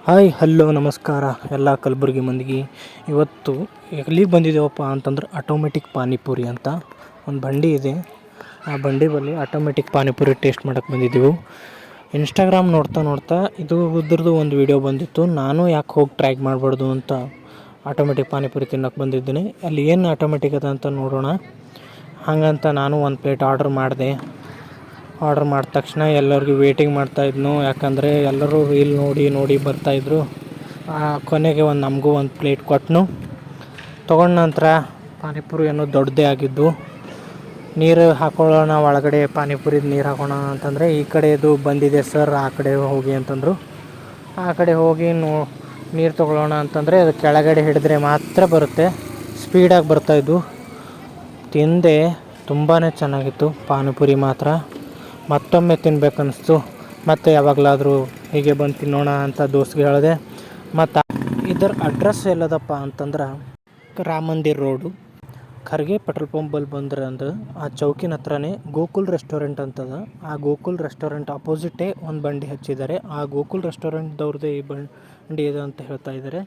Hi hello ನಮಸ್ಕಾರ ಎಲ್ಲ ಕಲಬುರಗಿ ಮಂದಿಗೆ. ಇವತ್ತು ಎಲ್ಲಿಗೆ ಬಂದಿದ್ದೇವಪ್ಪ ಅಂತಂದ್ರೆ ಆಟೋಮೆಟಿಕ್ ಪಾನಿಪುರಿ ಅಂತ ಒಂದು ಬಂಡಿ ಇದೆ. ಆ ಬಂಡಿ ಬಳಿ ಆಟೋಮೆಟಿಕ್ ಪಾನಿಪುರಿ ಟೇಸ್ಟ್ ಮಾಡೋಕ್ಕೆ ಬಂದಿದ್ದೆವು. ಇನ್ಸ್ಟಾಗ್ರಾಮ್ ನೋಡ್ತಾ ನೋಡ್ತಾ ಇದ್ರದ್ದು ಒಂದು ವೀಡಿಯೋ ಬಂದಿತ್ತು. ನಾನು ಯಾಕೆ ಹೋಗಿ ಟ್ರೈ ಮಾಡಬಾರ್ದು ಅಂತ ಆಟೋಮೆಟಿಕ್ ಪಾನಿಪುರಿ ತಿನ್ನೋಕ್ಕೆ ಬಂದಿದ್ದೀನಿ. ಅಲ್ಲಿ ಏನು ಆಟೋಮೆಟಿಕ್ ಅದ ಅಂತ ನೋಡೋಣ. ಹಾಗಂತ ನಾನು ಒಂದು ಪ್ಲೇಟ್ ಆರ್ಡ್ರ್ ಮಾಡಿದೆ. ಆರ್ಡ್ರ್ ಮಾಡಿದ ತಕ್ಷಣ ಎಲ್ಲರಿಗೂ ವೇಟಿಂಗ್ ಮಾಡ್ತಾಯಿದ್ನು, ಯಾಕಂದರೆ ಎಲ್ಲರೂ ರೀಲ್ ನೋಡಿ ಬರ್ತಾಯಿದ್ರು. ಕೊನೆಗೆ ನಮಗೂ ಒಂದು ಪ್ಲೇಟ್ ಕೊಟ್ಟನು. ತೊಗೊಂಡ ನಂತರ ಪಾನಿಪುರಿ ಅನ್ನೋದು ದೊಡ್ಡದೇ ಆಗಿದ್ದು. ನೀರು ಹಾಕೊಳ್ಳೋಣ ಒಳಗಡೆ, ಪಾನಿಪುರಿದು ನೀರು ಹಾಕೋಣ ಅಂತಂದರೆ ಈ ಕಡೆದು ಬಂದಿದೆ ಸರ್, ಆ ಕಡೆ ಹೋಗಿ ಅಂತಂದರು. ಆ ಕಡೆ ಹೋಗಿ ನೀರು ತೊಗೊಳ್ಳೋಣ ಅಂತಂದರೆ ಅದು ಕೆಳಗಡೆ ಹಿಡಿದ್ರೆ ಮಾತ್ರ ಬರುತ್ತೆ, ಸ್ಪೀಡಾಗಿ ಬರ್ತಾಯಿದ್ದು. ತಿಂದೆ, ತುಂಬಾ ಚೆನ್ನಾಗಿತ್ತು ಪಾನಿಪುರಿ ಮಾತ್ರ. ಮತ್ತೊಮ್ಮೆ ತಿನ್ಬೇಕನ್ನಿಸ್ತು. ಮತ್ತು ಯಾವಾಗಲಾದರೂ ಹೀಗೆ ಬಂದು ತಿನ್ನೋಣ ಅಂತ ದೋಸ್ತ್ಗೆ ಹೇಳಿದೆ. ಮತ್ತು ಇದರ ಅಡ್ರೆಸ್ ಎಲ್ಲದಪ್ಪ ಅಂತಂದ್ರೆ ರಾಮ ಮಂದಿರ್ ರೋಡು, ಖರ್ಗೆ ಪೆಟ್ರೋಲ್ ಪಂಪಲ್ಲಿ ಬಂದ್ರೆ ಅಂದ್ರೆ ಆ ಚೌಕಿನ ಹತ್ರನೇ ಗೋಕುಲ್ ರೆಸ್ಟೋರೆಂಟ್ ಅಂತದ. ಆ ಗೋಕುಲ್ ರೆಸ್ಟೋರೆಂಟ್ ಅಪೋಸಿಟೇ ಒಂದು ಬಂಡಿ ಹಚ್ಚಿದ್ದಾರೆ. ಆ ಗೋಕುಲ್ ರೆಸ್ಟೋರೆಂಟ್ದವ್ರದ್ದೇ ಈ ಬಂಡಿ ಇದೆ ಅಂತ ಹೇಳ್ತಾ ಇದ್ದಾರೆ.